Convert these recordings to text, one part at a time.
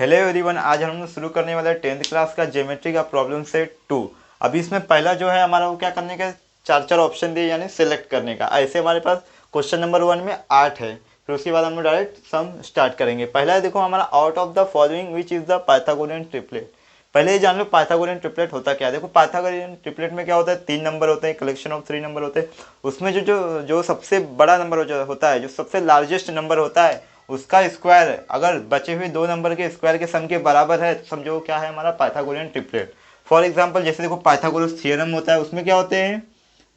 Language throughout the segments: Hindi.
हेलो एवरीवन, आज हम शुरू करने वाले 10th क्लास का ज्योमेट्री का प्रॉब्लम सेट 2। अभी इसमें पहला जो है हमारा वो क्या करने का, चार चार ऑप्शन दिए यानी सिलेक्ट करने का। ऐसे हमारे पास क्वेश्चन नंबर 1 में 8 है। फिर उसके बाद हम लोग डायरेक्ट सम स्टार्ट करेंगे। पहला है देखो हमारा, out of the following which is the Pythagorean triplet. पहले ये जान लो पाइथागोरियन ट्रिपलेट होता क्या है। देखो पाइथागोरियन ट्रिपलेट में क्या होता है, 3 नंबर होते हैं, कलेक्शन ऑफ 3 नंबर होते हैं। उसमें जो जो जो सबसे बड़ा नंबर होता है, जो सबसे लार्जेस्ट नंबर होता है, उसका स्क्वायर अगर बचे हुए 2 नंबर के स्क्वायर के सम के बराबर है तो समझो क्या है हमारा पाइथागोरियन ट्रिपलेट। फॉर एग्जांपल जैसे देखो पाइथागोरस थ्योरम होता है, उसमें क्या होते हैं,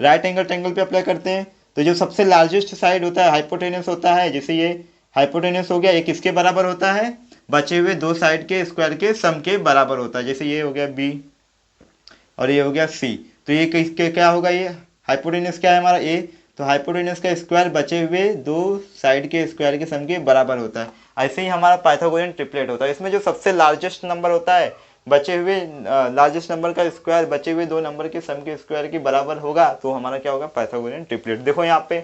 राइट एंगल ट्रायंगल पे अप्लाई करते हैं। तो जो सबसे लार्जेस्ट साइड होता है हाइपोटेनस होता है, जैसे ये हाइपोटेनस हो गया, एक इसके बराबर होता है, बचे हुए 2 साइड के स्क्वायर के सम के बराबर होता है। जैसे ये हो गया बी और ये हो गया सी। तो ये किसके क्या होगा, ये हाइपोटेनस क्या है हमारा ए। तो हाइपोटेनस का स्क्वायर बचे हुए 2 साइड के स्क्वायर के सम के बराबर होता है। ऐसे ही हमारा पाइथागोरियन ट्रिपलेट होता है। इसमें जो सबसे लार्जेस्ट नंबर होता है, बचे हुए लार्जेस्ट नंबर का स्क्वायर बचे हुए 2 नंबर के सम के स्क्वायर के बराबर होगा, तो हमारा क्या होगा, पाइथागोरियन ट्रिपलेट। देखो यहाँ पे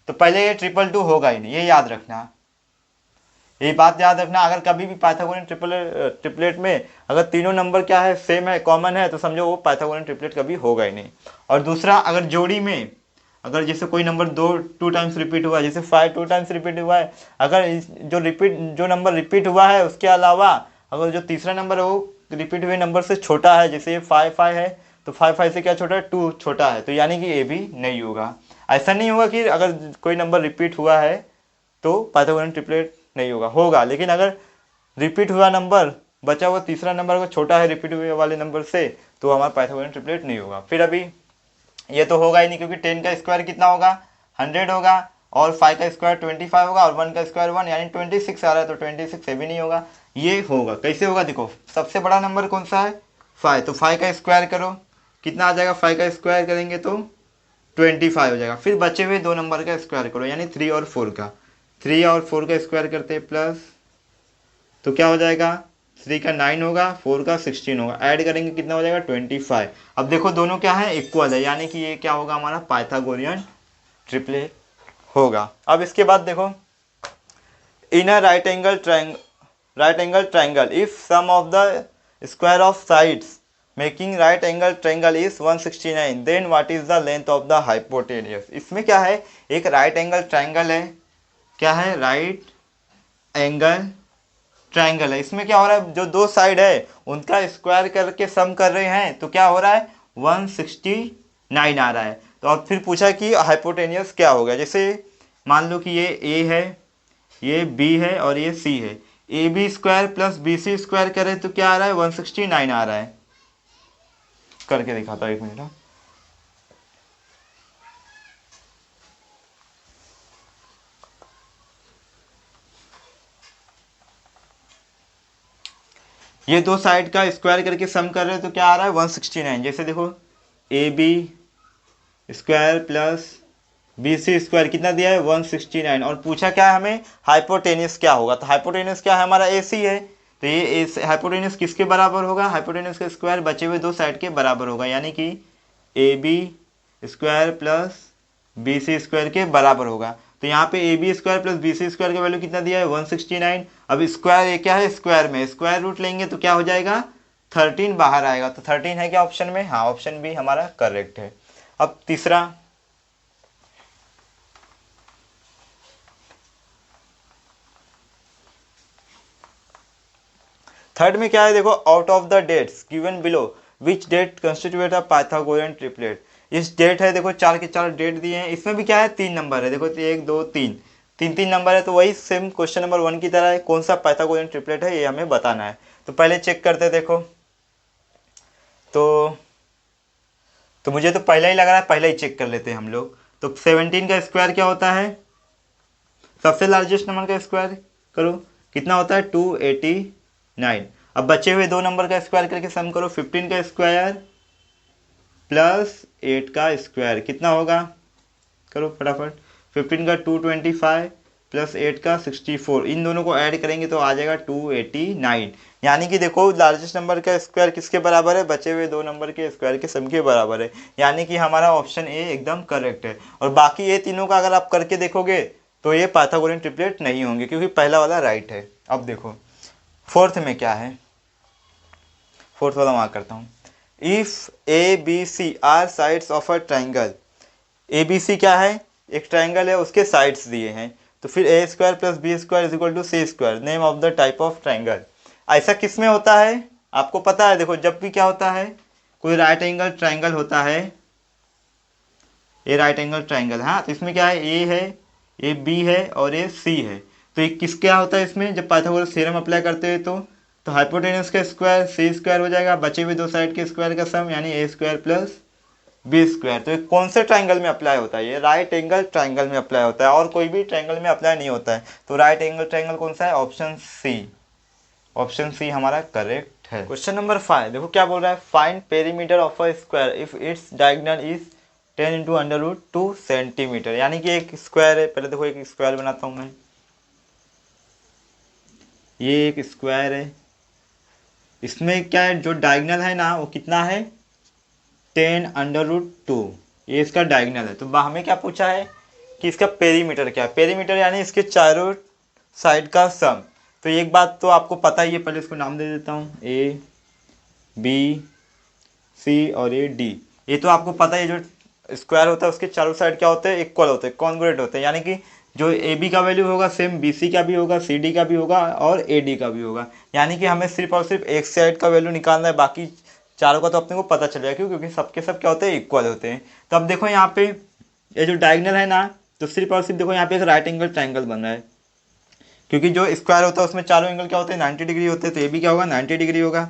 तो पहले ये 222 होगा ही नहीं, ये याद रखना, ये बात याद रखना। अगर कभी भी पाइथागोरियन ट्रिपलेट में अगर तीनों नंबर क्या है, सेम है, कॉमन है, तो समझो वो पाइथागोरियन ट्रिपलेट कभी होगा ही नहीं। और दूसरा, अगर जोड़ी में अगर जैसे कोई नंबर टू टाइम्स रिपीट हुआ है, जैसे 5 2 टाइम्स रिपीट हुआ है, अगर जो नंबर रिपीट हुआ है उसके अलावा अगर जो तीसरा नंबर है वो रिपीट हुए नंबर से छोटा है, जैसे ये 5 5 है, तो 5 5 से क्या छोटा है, 2 छोटा है, तो यानी कि ये भी नहीं होगा। ऐसा नहीं होगा कि अगर कोई नंबर रिपीट हुआ है तो पाइथागोरियन ट्रिपलेट नहीं होगा, होगा, लेकिन अगर रिपीट हुआ नंबर बचा हुआ तीसरा नंबर अगर छोटा है रिपीट हुए वाले नंबर से, तो हमारा पाइथागोरियन ट्रिपलेट नहीं होगा। फिर अभी ये तो होगा ही नहीं, क्योंकि 10 का स्क्वायर कितना होगा, 100 होगा, और 5 का स्क्वायर 25 होगा, और 1 का स्क्वायर 1 यानी 26 आ रहा है, तो 26 से भी नहीं होगा। ये होगा, कैसे होगा, देखो सबसे बड़ा नंबर कौन सा है, 5, तो 5 का स्क्वायर करो, कितना आ जाएगा, 5 का स्क्वायर करेंगे तो 25 हो जाएगा। फिर बचे हुए 2 नंबर का स्क्वायर करो, यानी 3 और 4 का, 3 और 4 का स्क्वायर करते हैं प्लस, तो क्या हो जाएगा, 3 का 9 होगा, 4 का 16 होगा, ऐड करेंगे कितना हो जाएगा, 25। अब देखो दोनों क्या है, इक्वल है, यानी कि ये क्या होगा हमारा पाइथागोरियन ट्रिपलेट होगा। अब इसके बाद देखो, in a right angle triangle if sum of the square of sides making right angle triangle is 169, then what is the length of the hypotenuse. इसमें क्या है, एक राइट एंगल ट्रायंगल है, क्या है, राइट एंगल ट्रायंगल है। इसमें क्या हो रहा है, जो 2 साइड है उनका स्क्वायर करके सम कर रहे हैं, तो क्या हो रहा है, 169 आ रहा है। तो अब फिर पूछा कि हाइपोटेनियस क्या होगा। जैसे मान लो कि ये ए है, ये बी है और ये सी है, A B square plus B C square करें तो क्या आ रहा है, 169 आ रहा है। करके दिखाता हूँ, एक मिनट। ये 2 साइड का स्क्वायर करके सम कर रहे हैं तो क्या आ रहा है, 169। जैसे देखो A B square plus B C square कितना दिया है, 169, और पूछा क्या है हमें, हाइपोटेनियस क्या होगा। तो हाइपोटेनियस क्या है हमारा, ए सी है, तो ये हाइपोटेनियस किसके बराबर होगा, हाइपोटेनियस का स्क्वायर बचे हुए 2 साइड के बराबर होगा, यानी कि A B square plus B C square के बराबर होगा। तो यहाँ पे A B square plus B C square का वैल्यू कितना दिया है, 169। अब स्क्वायर ये क्या है, स्क्वायर में स्क्वायर रूट लेंगे तो क्या हो जाएगा, 13 बाहर आएगा। तो 13 है क्या ऑप्शन में, हाँ ऑप्शन बी हमारा करेक्ट है। अब तीसरा, थर्ड में क्या है, देखो out of the dates given below which date constitute a Pythagorean triplet. इस डेट है, देखो 4 के 4 डेट दिए हैं, इसमें भी क्या है, 3 नंबर है, देखो 1 2 3 3 नंबर है, तो वही सेम क्वेश्चन नंबर 1 की तरह है, कौन सा पाइथागोरियन ट्रिपलेट है ये हमें बताना है। तो पहले चेक करते हैं, देखो तो मुझे तो पहला ही लग रहा है, पहले ही चेक कर लेते हैं हम लोग। तो 17 का स्क्वायर क्या होता है, सबसे लार्जेस्ट नंबर का स्क्वायर करो, कितना होता है, 289। अब बचे हुए 2 नंबर का स्क्वायर करके सम करो, 15 का स्क्वायर प्लस 8 का स्क्वायर कितना होगा, करो फटाफट, 15 का 225 प्लस 8 का 64, इन दोनों को ऐड करेंगे तो आ जाएगा 289। यानी कि देखो लार्जेस्ट नंबर का स्क्वायर किसके बराबर है, बचे हुए 2 नंबर के स्क्वायर के सम के बराबर है, यानी कि हमारा ऑप्शन ए एकदम करेक्ट है। और बाकी ये तीनों का अगर आप करके देखोगे तो ये पाइथागोरियन ट्रिपलेट नहीं होंगे, क्योंकि पहला वाला राइट है। अब देखो फोर्थ में क्या है, फोर्थ वाला मार्क करता हूँ। If A B C are sides of a triangle, A B C क्या है, एक ट्राइंगल है, उसके साइड्स दिए हैं, तो फिर A square plus B square is equal to C square, name of the type of triangle. ऐसा किस में होता है, आपको पता है, देखो जब भी क्या होता है, कोई राइट एंगल ट्राइंगल होता है, ये राइट एंगल ट्राइंगल, हाँ, तो इसमें क्या है, ए है, ये बी है और ये सी है, तो ये किस क्या होता है इसमें, जब पाइथागोरस थ्योरम अप्लाई करते हैं तो हाइपोटेनस का स्क्वायर सी स्क्वायर हो जाएगा, बचे हुए दो साइड के स्क्वायर का सम यानी ए स्क्वायर प्लस बी स्क्वायर। तो ये कौन से ट्राइंगल में अप्लाई होता है, ये राइट एंगल ट्राइंगल में अप्लाई होता है, और कोई भी ट्राइंगल में अप्लाई नहीं होता है। तो राइट एंगल ट्राइंगल कौन सा है, ऑप्शन सी, ऑप्शन सी हमारा करेक्ट है। क्वेश्चन नंबर 5 देखो क्या बोल रहा है, find perimeter of a square if its diagonal is 10 into under root 2 centimetre, यानी कि एक स्क्वायर है, पहले देखो एक स्क्वायर बनाता हूँ मैं, ये एक स्क्वायर है, इसमें क्या है, जो डायगोनल है ना वो कितना है, 10 अंडर रूट 2, ये इसका डायगोनल है। तो हमें क्या पूछा है कि इसका पेरीमीटर क्या है, पेरीमीटर यानी इसके चारों साइड का सम। तो एक बात तो आपको पता ही है, पहले इसको नाम दे देता हूँ, ए बी सी और ये डी, ये तो आपको पता है, जो स्क्वायर होता है उसके चारों साइड क्या होते हैं, इक्वल होते हैं, कॉन्ग्रुएंट होते हैं, यानी कि जो ए बी का वैल्यू होगा सेम बी सी का भी होगा, सी डी का भी होगा और ए डी का भी होगा, यानी कि हमें सिर्फ और सिर्फ एक साइड का वैल्यू निकालना है, बाकी चारों का तो अपने को पता चल जाएगा, क्योंकि सबके सब क्या होते हैं, इक्वल होते हैं। तो अब देखो यहाँ पे ये जो डायगोनल है ना, तो सिर्फ और सिर्फ देखो यहाँ पे एक राइट एंगल ट्राइंगल बन रहा है, क्योंकि जो स्क्वायर होता है उसमें चारों एंगल क्या होते हैं, 90 डिग्री होते हैं, तो ये भी क्या होगा, 90 डिग्री होगा।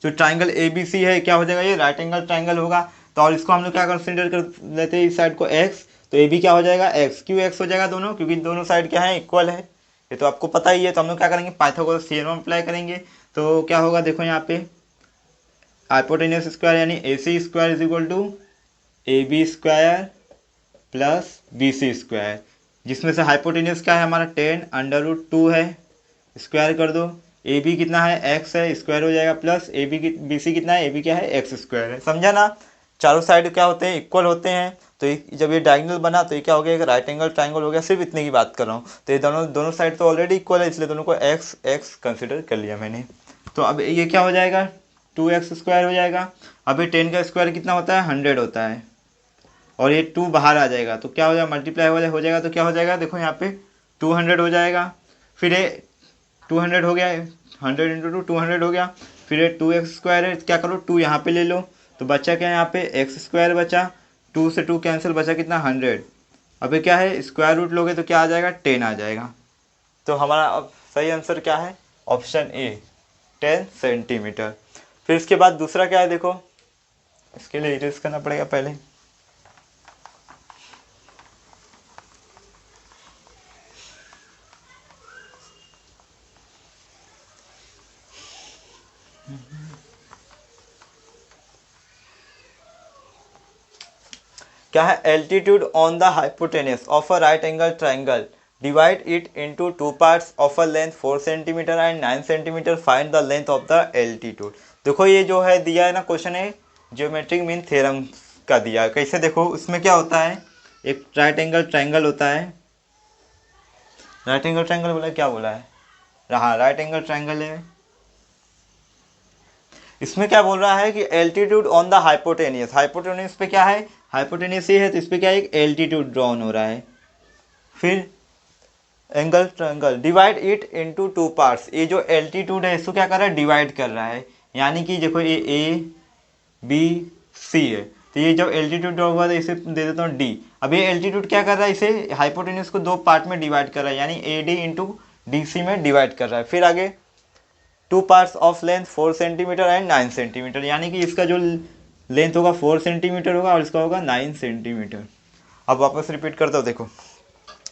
जो ट्राइंगल ए बी सी है क्या हो जाएगा, ये राइट एंगल ट्राइंगल होगा। तो और इसको हम लोग क्या कंसिडर कर लेते हैं, इस साइड को एक्स, तो ए भी क्या हो जाएगा, एक्स, क्यों एक्स हो जाएगा दोनों, क्योंकि दोनों साइड क्या है, इक्वल है, ये तो आपको पता ही है। तो हम लोग क्या करेंगे, पाइथागोरस थ्योरम अप्लाई करेंगे। तो क्या होगा, देखो यहाँ पे हाइपोटेन्यूस स्क्वायर यानी A C square is equal to A B square plus B C square, जिसमें से हाइपोटेन्यूस क्या है हमारा 10 अंडर रूट 2 है, स्क्वायर कर दो, ए बी कितना है, एक्स है, स्क्वायर हो जाएगा, plus A B B C कितना है, ए बी क्या है, एक्स स्क्वायर है, समझा ना। चारों साइड क्या होते हैं, इक्वल होते हैं। तो जब ये डायगोनल बना तो ये क्या हो गया, एक राइट एंगल ट्राइंगल हो गया, सिर्फ इतने की बात कर रहा हूँ। तो ये दोनों दोनों साइड तो ऑलरेडी इक्वल है, इसलिए दोनों को एक्स एक्स कंसिडर कर लिया मैंने। तो अब ये क्या हो जाएगा, 2x स्क्वायर हो जाएगा। अब ये 10 का स्क्वायर कितना होता है, 100 होता है, और ये 2 बाहर आ जाएगा, तो क्या हो जाएगा, मल्टीप्लाई हो जाएगा, तो क्या हो जाएगा, देखो यहाँ पे 200 हो जाएगा, फिर ये 200 हो गया, 100 इंटू 2 200 हो गया, फिर ये 2x स्क्वायर है, क्या करो 2 यहाँ पे ले लो, तो बचा क्या यहाँ पे, एक्स स्क्वायर बचा, 2 से 2 कैंसिल, बचा कितना 100। अब ये क्या है, स्क्वायर रूट लोगे तो क्या आ जाएगा, 10 आ जाएगा। तो हमारा अब सही आंसर क्या है, ऑप्शन ए 10 सेंटीमीटर। फिर इसके बाद दूसरा क्या है, देखो इसके लिए इरेज करना पड़ेगा पहले। क्या है, altitude on the hypotenuse of a right angle triangle, divide it into two parts of a length 4 centimetre and 9 centimetre, find the length of the altitude. देखो ये जो है दिया है ना क्वेश्चन, है ज्योमेट्रिक मीन थ्योरम का दिया है। कैसे, देखो उसमें क्या होता है, एक राइट एंगल ट्राइंगल होता है, राइट एंगल ट्राइंगल बोला, क्या बोला है, हाँ राइट एंगल ट्राइंगल है। इसमें क्या बोल रहा है कि altitude on the hypotenuse, hypotenuse पे क्या है, हाइपोटेनियस ये है, तो इस पर क्या है, एक एल्टीट्यूड ड्रॉन हो रहा है। फिर angle triangle, divide it into two parts, ये जो एल्टीट्यूड है इसको क्या कर रहा है, डिवाइड कर रहा है, यानी कि देखो ये ए बी सी है, तो ये जब एल्टीट्यूड ड्रॉ हुआ तो इसे दे देता हूँ डी। अब ये एल्टीट्यूड क्या कर रहा है, इसे हाइपोटेन्यूस को दो पार्ट में डिवाइड कर रहा है, यानी A D into D C में डिवाइड कर रहा है। फिर आगे two parts of length 4 centimetre and 9 centimetre, यानी कि इसका जो लेंथ होगा 4 सेंटीमीटर होगा और इसका होगा 9 सेंटीमीटर। अब वापस रिपीट करता हूँ, देखो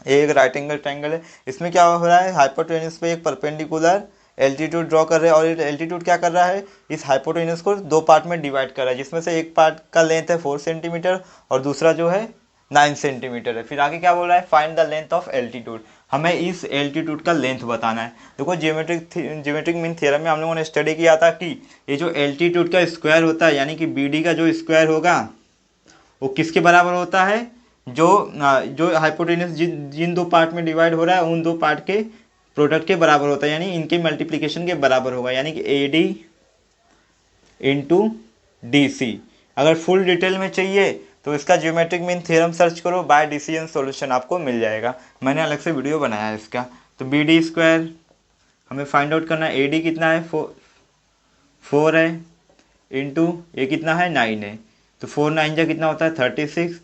एक राइट एंगल ट्रायंगल है, इसमें क्या हो रहा है, हाइपोटेन्यूस पे एक परपेंडिकुलर एल्टीट्यूड ड्रॉ कर रहे हैं, और ये एल्टीट्यूड क्या कर रहा है, इस हाइपोटेन्यूस को दो पार्ट में डिवाइड कर रहा है, जिसमें से एक पार्ट का लेंथ है 4 सेंटीमीटर और दूसरा जो है 9 सेंटीमीटर है। फिर आगे क्या बोल रहा है, find the length of altitude, हमें इस एल्टीट्यूड का लेंथ बताना है। देखो ज्योमेट्रिक मीन थ्योरम में हम लोगों ने स्टडी किया था कि ये जो एल्टीट्यूड का स्क्वायर होता है, यानी कि बी डी का जो स्क्वायर होगा वो किसके बराबर होता है, जो जो हाइपोटेन्यूस जिन दो पार्ट में डिवाइड हो रहा है उन दो पार्ट के प्रोडक्ट के बराबर होता है, यानी इनके मल्टीप्लिकेशन के बराबर होगा, यानी कि AD इंटू DC। अगर फुल डिटेल में चाहिए तो इसका ज्योमेट्रिक मीन थ्योरम सर्च करो, बाय डिसीजन सॉल्यूशन आपको मिल जाएगा, मैंने अलग से वीडियो बनाया है इसका। तो BD² हमें फाइंड आउट करना है, AD कितना है 4 है, इंटू ये कितना है 9 है, तो 4 9 जा कितना होता है 36,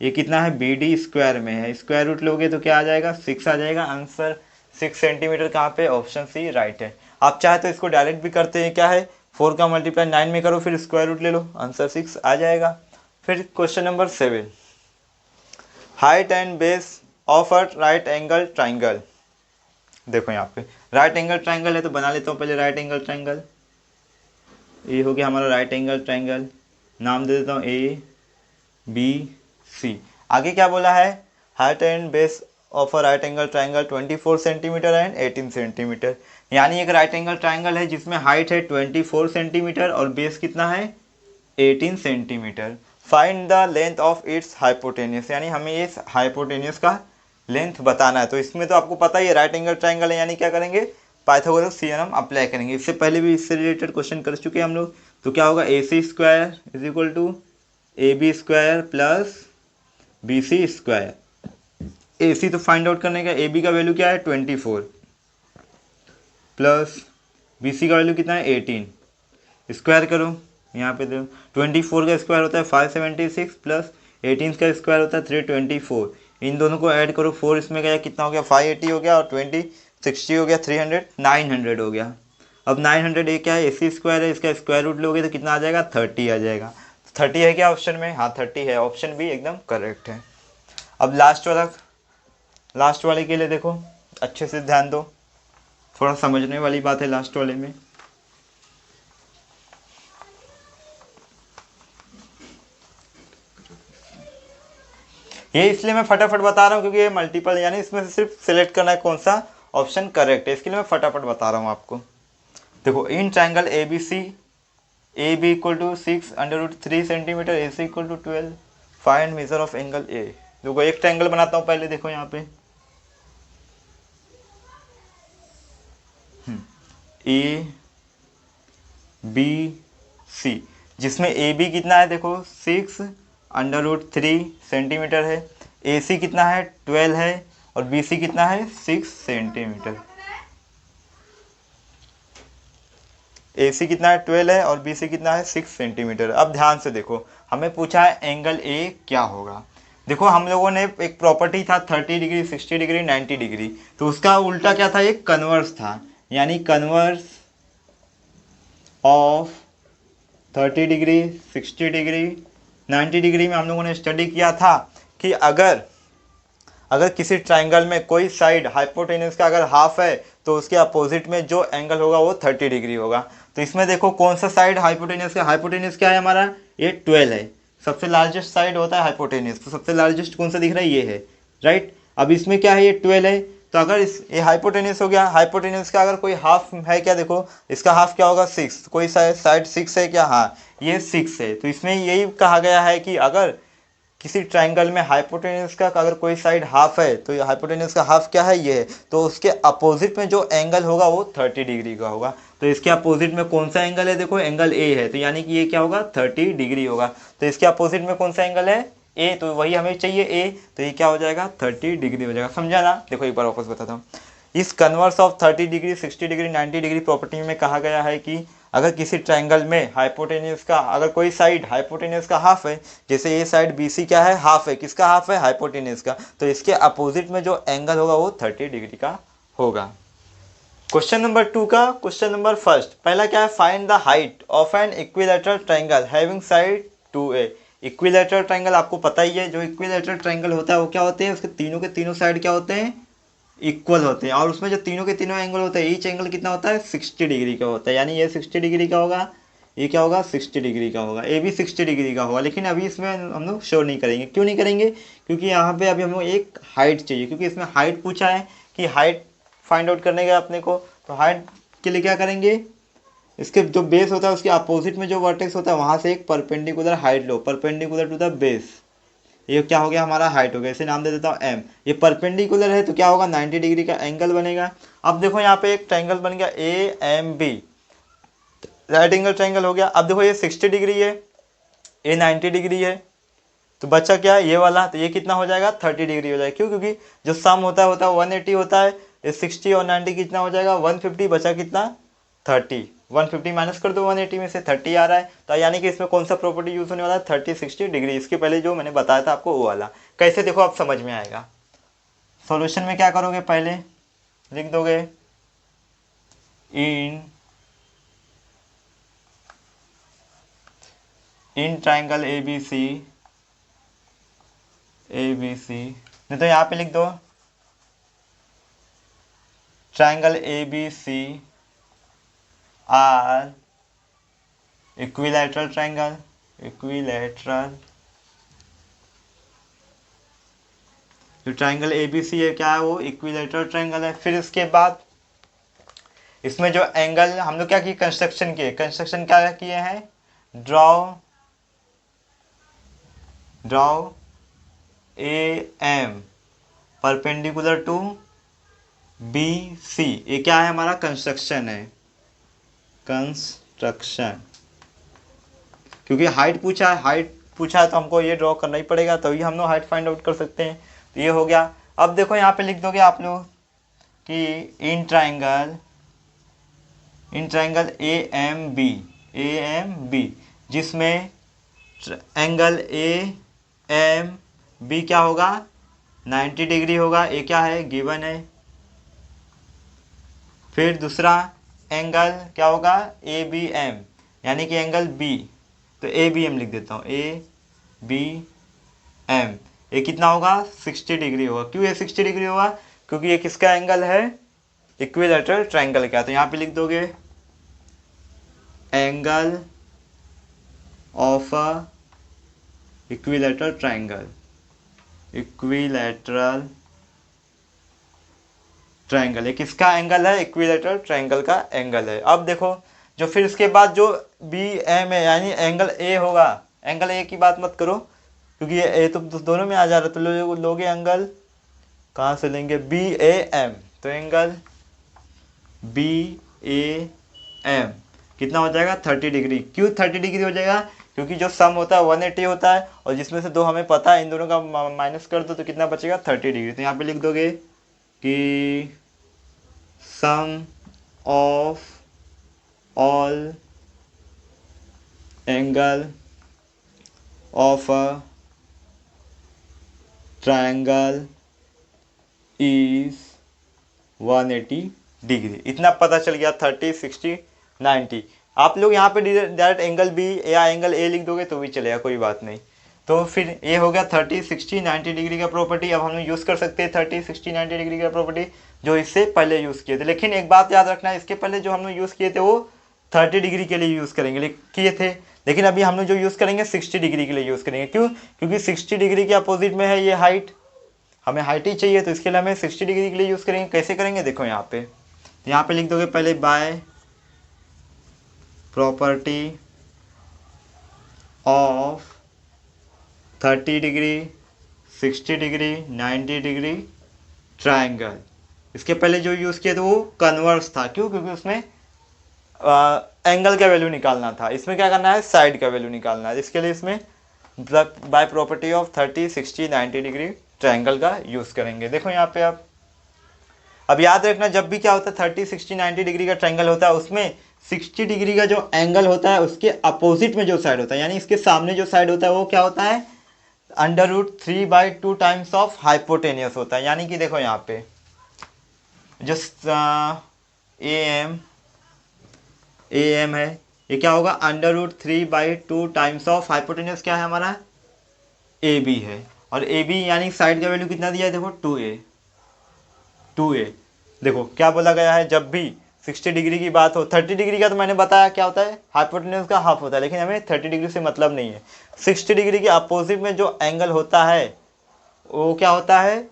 ये कितना है BD² में है, स्क्वायर रूट लोगे तो क्या आ जाएगा 6 आ जाएगा। आंसर 6 सेंटीमीटर कहाँ पे, ऑप्शन सी राइट है। आप चाहे तो इसको डायरेक्ट भी करते हैं, क्या है 4 का मल्टीप्लाई 9 में करो, फिर स्क्वायर रूट ले लो, आंसर 6 आ जाएगा। फिर question number 7, height and base of a right angle triangle. देखो यहाँ पे राइट एंगल ट्राइंगल है, तो बना लेता हूँ पहले राइट एंगल ट्राइंगल। ये हो गया हमारा राइट एंगल ट्राइंगल, नाम दे देता हूँ ABC। आगे क्या बोला है, height and base of a right angle triangle 24 centimetre and 18 centimetre. यानी एक राइट एंगल ट्राइंगल है जिसमें हाइट है 24 सेंटीमीटर और बेस कितना है 18 centimetre. Find the length of its hypotenuse, यानी हमें इस हाइपोटेन्यूस का लेंथ बताना है। तो इसमें तो आपको पता ही है राइट एंगल ट्राइंगल है, यानी क्या करेंगे पाइथागोरस थ्योरम अप्लाई करेंगे। इससे पहले भी इससे रिलेटेड क्वेश्चन कर चुके हैं हम लोग। तो क्या होगा AC² is equal to AB² plus BC²। AC तो फाइंड आउट करने का, AB का वैल्यू क्या है 24 प्लस BC का वैल्यू कितना है 18, स्क्वायर करो यहाँ पे दो, 24 का स्क्वायर होता है 576 प्लस 18 का स्क्वायर होता है 324, इन दोनों को ऐड करो, 4 इसमें गया कितना हो गया 580 हो गया, और 20 60 हो गया 300 900 हो गया। अब 900 ये क्या है AC² है, इसका स्क्वायर रूट लोगे तो कितना आ जाएगा 30 आ जाएगा। 30 है क्या ऑप्शन में, हाँ 30 है, ऑप्शन भी एकदम करेक्ट है। अब लास्ट वाले के लिए देखो अच्छे से ध्यान दो, थोड़ा समझने वाली बात है लास्ट वाले में। ये इसलिए मैं फटाफट बता रहा हूँ क्योंकि ये मल्टीपल, यानी इसमें से सिर्फ सिलेक्ट करना है कौन सा ऑप्शन करेक्ट है, इसके लिए मैं फटाफट बता रहा हूँ आपको। देखो in triangle ABC AB equal to 6√3 centimetre, AC equal to 12, find measure of angle A। देखो एक ट्राइंगल बनाता हूँ पहले, देखो यहाँ पे ABC, जिसमें AB कितना है देखो 6√3 सेंटीमीटर है, AC कितना है 12 है, और BC कितना है 6 सेंटीमीटर। AC कितना है 12 है और BC कितना है 6 सेंटीमीटर। अब ध्यान से देखो, हमें पूछा है एंगल A क्या होगा। देखो हम लोगों ने एक प्रॉपर्टी था 30 डिग्री 60 डिग्री 90 डिग्री, तो उसका उल्टा क्या था, एक कन्वर्स था, यानी converse of 30 degree 60 degree 90 degree में हम लोगों ने स्टडी किया था कि अगर किसी ट्राइंगल में कोई साइड हाइपोटेन्यूस का अगर हाफ है तो उसके अपोजिट में जो एंगल होगा वो 30 डिग्री होगा। तो इसमें देखो कौन सा साइड हाइपोटेन्यूस का, हाइपोटेन्यूस क्या है हमारा, ये 12 है, सबसे लार्जेस्ट साइड होता है हाइपोटेन्यूस, तो सबसे लार्जेस्ट कौन सा दिख रहा है, ये है, राइट। अब इसमें क्या है, ये 12 है, तो अगर ये हाइपोटेन्यूस हो गया, हाइपोटेन्यूस का अगर कोई हाफ है क्या, देखो इसका हाफ क्या होगा 6, कोई साइड 6 है क्या, हाँ ये 6 है। तो इसमें यही कहा गया है कि अगर किसी ट्राइंगल में हाइपोटेन्यूस का अगर कोई साइड हाफ है तो हाइपोटेन्यूस का हाफ क्या है, ये है, तो उसके अपोजिट में जो एंगल होगा वो 30 डिग्री का होगा। तो इसके अपोजिट में कौन सा एंगल है, देखो एंगल A है, तो यानी कि ये क्या होगा 30 डिग्री होगा। तो इसके अपोजिट में कौन सा एंगल है, A, तो वही हमें चाहिए A, तो ये क्या हो जाएगा 30 डिग्री हो जाएगा, समझा ना। देखो एक बार वापस बताता हूँ, इस converse of 30 degree 60 degree 90 degree property में कहा गया है कि अगर किसी ट्राइंगल में हाइपोटेन्यूस का अगर कोई साइड हाइपोटेन्यूस का हाफ है, जैसे ये साइड BC क्या है हाफ है, किसका हाफ है हाइपोटेन्यूस का, तो इसके अपोजिट में जो एंगल होगा वो 30 डिग्री का होगा। क्वेश्चन नंबर 2 का क्वेश्चन नंबर फर्स्ट, पहला क्या है, find the height of an equilateral triangle having side 2A। Equilateral triangle आपको पता ही है, जो इक्विलैटरल ट्राइंगल होता है वो क्या होते हैं, उसके तीनों के तीनों साइड क्या होते हैं, इक्वल होते हैं, और उसमें जो तीनों के तीनों एंगल होते हैं, ईच एंगल कितना होता है 60 डिग्री का होता है, यानी ये 60 डिग्री का होगा, ये क्या होगा 60 डिग्री का होगा, ये भी 60 डिग्री का होगा। लेकिन अभी इसमें हम लोग शो नहीं करेंगे, क्यों नहीं करेंगे, क्योंकि यहाँ पे अभी हम लोग एक हाइट चाहिए, क्योंकि इसमें हाइट पूछा है कि हाइट फाइंड आउट करने का अपने को, तो हाइट के लिए क्या करेंगे, इसके जो बेस होता है उसके अपोजिट में जो वर्टेक्स होता है वहाँ से एक परपेंडिकुलर हाइट लो, परपेंडिकुलर टू द बेस, ये क्या हो गया हमारा हाइट हो गया, इसे नाम दे देता हूँ एम। ये परपेंडिकुलर है तो क्या होगा 90 डिग्री का एंगल बनेगा। अब देखो यहाँ पे एक ट्रायंगल बन गया A M B, right angle triangle हो गया। अब देखो ये 60 डिग्री है, ये 90 डिग्री है, तो बच्चा क्या है ये वाला, तो ये कितना हो जाएगा 30 डिग्री हो जाएगा। क्यों? क्योंकि जो सम होता है 180 होता है, ये 60 और 90 कितना हो जाएगा 150, बचा कितना 30। 150 माइनस कर दो 180 में से 30 आ रहा है, तो यानी कि इसमें कौन सा प्रॉपर्टी यूज होने वाला है 30-60 डिग्री। इसके पहले जो मैंने बताया था आपको वो वाला। कैसे देखो आप समझ में आएगा। सॉल्यूशन में क्या करोगे, पहले लिख दोगे इन ट्राइंगल ए बी सी नहीं तो यहाँ पे लिख दो triangle A B C are equilateral triangle, जो ट्राइंगल ए बी सी है क्या है वो इक्विलैटरल ट्राइंगल है। फिर इसके बाद इसमें जो एंगल हम लोग क्या किए, कंस्ट्रक्शन क्या किए हैं, draw A M perpendicular to B C, ये क्या है हमारा कंस्ट्रक्शन है, क्योंकि हाइट पूछा है तो हमको ये ड्रॉ करना ही पड़ेगा, तभी हम लोग हाइट फाइंड आउट कर सकते हैं। तो ये हो गया। अब देखो यहाँ पे लिख दोगे आप लोग कि in triangle A M B जिसमें एंगल ए एम बी क्या होगा 90 डिग्री होगा, ये क्या है गिवन है। फिर दूसरा एंगल क्या होगा ए बी एम, यानी कि एंगल बी, तो ए बी एम लिख देता हूँ, ए बी एम, ये कितना होगा 60 डिग्री होगा। क्यों ये 60 डिग्री होगा, क्योंकि ये किसका एंगल है इक्विलैटरल ट्रायंगल का। तो यहाँ पे लिख दोगे angle of a equilateral triangle, ये किसका एंगल है इक्विलैटरल ट्रायंगल का एंगल है। अब देखो जो फिर इसके बाद जो बी एम है यानी एंगल ए होगा, एंगल ए की बात मत करो क्योंकि ये ए तो दोनों में आ जा रहा है, तो लोगे एंगल कहाँ से लेंगे बी ए एम, तो एंगल बी ए एम कितना हो जाएगा 30 डिग्री। क्यों 30 डिग्री हो जाएगा, क्योंकि जो सम होता है 180 होता है और जिसमें से दो हमें पता है, इन दोनों का माइनस कर दो तो कितना बचेगा 30 डिग्री। तो यहाँ पे लिख दोगे कि sum of all angle of a triangle is 180 degree. इतना पता चल गया 30, 60, 90। आप लोग यहाँ पे डायरेक्ट एंगल बी या एंगल ए लिख दोगे तो भी चलेगा, कोई बात नहीं। तो फिर ये हो गया 30, 60, 90 डिग्री का प्रॉपर्टी। अब हम लोग यूज़ कर सकते हैं 30, 60, 90 डिग्री का प्रॉपर्टी जो इससे पहले यूज़ किए थे। लेकिन एक बात याद रखना है, इसके पहले जो हम लोग यूज़ किए थे वो 30 डिग्री के लिए यूज़ करेंगे किए थे, लेकिन अभी हम लोग जो यूज़ करेंगे 60 डिग्री के लिए यूज़ करेंगे। क्यों? क्योंकि 60 डिग्री के अपोजिट में है ये हाइट, हमें हाइट ही चाहिए, तो इसके लिए हमें 60 डिग्री के लिए यूज़ करेंगे। कैसे करेंगे देखो यहाँ पे लिख दोगे पहले by property of 30 degree, 60 degree, 90 degree triangle. इसके पहले जो यूज़ किया था वो कन्वर्स था। क्यों? क्योंकि उसमें एंगल का वैल्यू निकालना था, इसमें क्या करना है साइड का वैल्यू निकालना है। इसके लिए इसमें by property of 30, 60, 90 degree triangle का यूज़ करेंगे। देखो यहाँ पे आप अब याद रखना, जब भी क्या होता है 30, 60, 90 डिग्री का ट्रायंगल होता है उसमें 60 डिग्री का जो एंगल होता है उसके अपोजिट में जो साइड होता है, यानी इसके सामने जो साइड होता है वो क्या होता है √3/2 टाइम्स ऑफ हाइपोटेनियस होता है। यानी कि देखो यहाँ पे जो ए एम है ये क्या होगा √3/2 टाइम्स ऑफ हाइपोटेनियस क्या है हमारा ए बी है, और ए बी यानी साइड का वैल्यू कितना दिया है देखो 2a। देखो क्या बोला गया है, जब भी 60 डिग्री की बात हो, 30 डिग्री का तो मैंने बताया क्या होता है हाइपोटेन्यूज का हाफ होता है, लेकिन हमें 30 डिग्री से मतलब नहीं है। 60 डिग्री के अपोजिट में जो एंगल होता है वो क्या होता है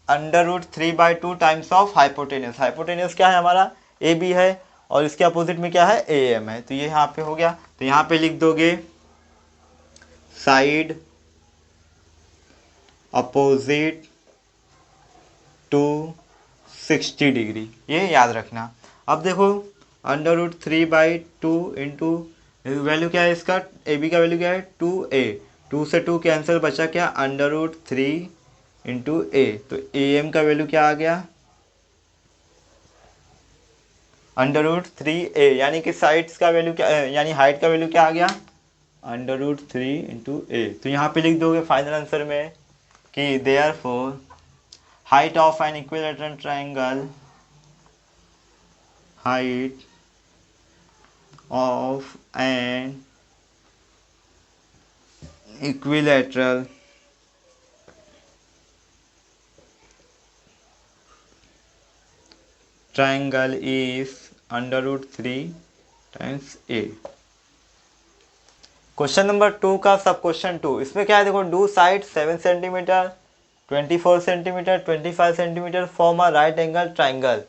√3/2 टाइम्स ऑफ हाइपोटेन्यूज। हाइपोटेन्यूज क्या है हमारा ए बी है और इसके अपोजिट में क्या है ए एम है। तो ये यहाँ पे हो गया, तो यहाँ पे लिख दोगे साइड अपोजिट टू 60 डिग्री, ये याद रखना। अब देखो √3/2 इंटू वैल्यू क्या है इसका, ए बी का वैल्यू क्या है 2a, 2 से 2 कैंसिल, बचा क्या √3 इंटू ए, तो ए एम का वैल्यू क्या आ गया √3a, यानी कि साइड्स का वैल्यू क्या यानी हाइट का वैल्यू क्या आ गया √3 इंटू ए। तो यहाँ पे लिख दोगे फाइनल आंसर में कि therefore height of an equilateral triangle, height of an equilateral triangle is √3 times a। Question number 2 का सब क्वेश्चन 2, इसमें क्या है देखो, do side 7 centimetre 24 centimetre 25 centimetre form a right angle triangle,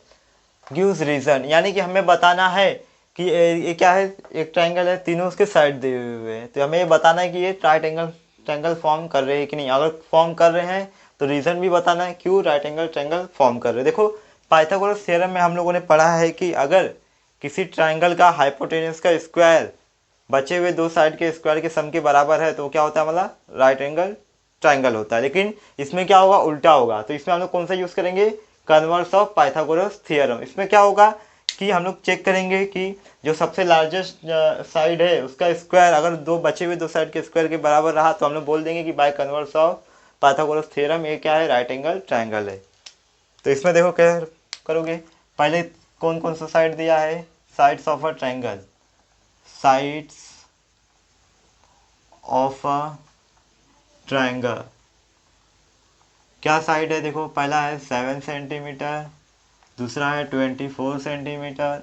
gives reason, यानी कि हमें बताना है कि ये क्या है, एक ट्राइंगल है, तीनों उसके साइड दिए हुए हैं, तो हमें ये बताना है कि ये राइट एंगल ट्राइंगल फॉर्म कर रहे हैं कि नहीं। अगर फॉर्म कर रहे हैं तो रीज़न भी बताना है क्यों राइट एंगल ट्राइंगल फॉर्म कर रहे हैं। देखो पाइथागोरस थ्योरम में हम लोगों ने पढ़ा है कि अगर किसी ट्राइंगल का हाइपोटेनस का स्क्वायर बचे हुए दो साइड के स्क्वायर के सम के बराबर है तो क्या होता है, मतलब राइट एंगल ट्राइंगल होता है। लेकिन इसमें क्या होगा, उल्टा होगा। तो इसमें हम लोग कौन सा यूज़ करेंगे, कन्वर्स ऑफ पाइथागोरस थ्योरम। इसमें क्या होगा कि हम लोग चेक करेंगे कि जो सबसे लार्जेस्ट साइड है उसका स्क्वायर अगर दो बचे हुए दो साइड के स्क्वायर के बराबर रहा तो हम लोग बोल देंगे कि by converse of Pythagoras theorem ये क्या है, राइट एंगल ट्राइंगल है। तो इसमें देखो क्या करोगे, पहले कौन कौन सा साइड दिया है, sides of a triangle, sides of a triangle क्या साइड है, देखो पहला है 7 सेंटीमीटर, दूसरा है 24 सेंटीमीटर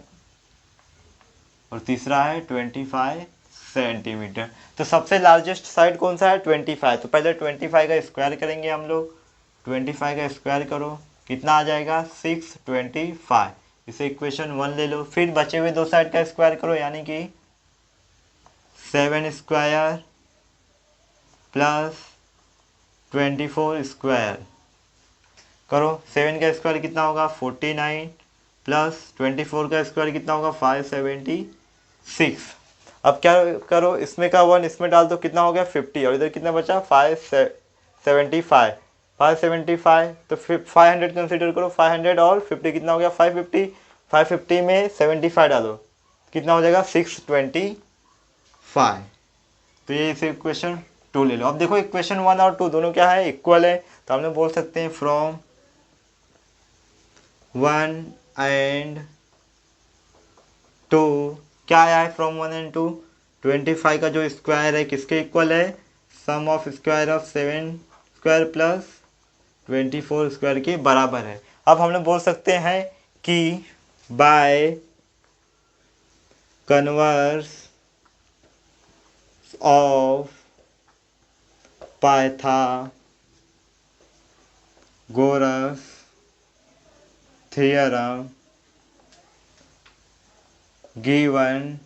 और तीसरा है 25 सेंटीमीटर। तो सबसे लार्जेस्ट साइड कौन सा है, 25। तो पहले 25 का स्क्वायर करेंगे हम लोग, 25 का स्क्वायर करो कितना आ जाएगा 625, इसे इक्वेशन 1 ले लो। फिर बचे हुए दो साइड का स्क्वायर करो यानी कि 7 स्क्वायर प्लस 24 स्क्वायर करो, 7 का स्क्वायर कितना होगा 49 प्लस 24 का स्क्वायर कितना होगा 576। अब क्या करो, इसमें का 1 इसमें डाल दो, कितना हो गया 50 और इधर कितना बचा 575, 575 तो 500 कंसिडर करो, 500 और 50 कितना हो गया 550, 550 में 75 डालो कितना हो जाएगा 625। तो ये इसे इक्वेशन 2 ले लो। अब देखो इक्वेशन 1 और 2 दोनों क्या है, इक्वल है, तो हमने बोल सकते हैं फ्रॉम 1 एंड 2 क्या आया है, फ्रॉम 1 एंड 2 25 का जो स्क्वायर है किसके इक्वल है, sum of square of 7 square plus 24 square के बराबर है। अब हम लोग बोल सकते हैं कि by converse of Pythagoras theorem given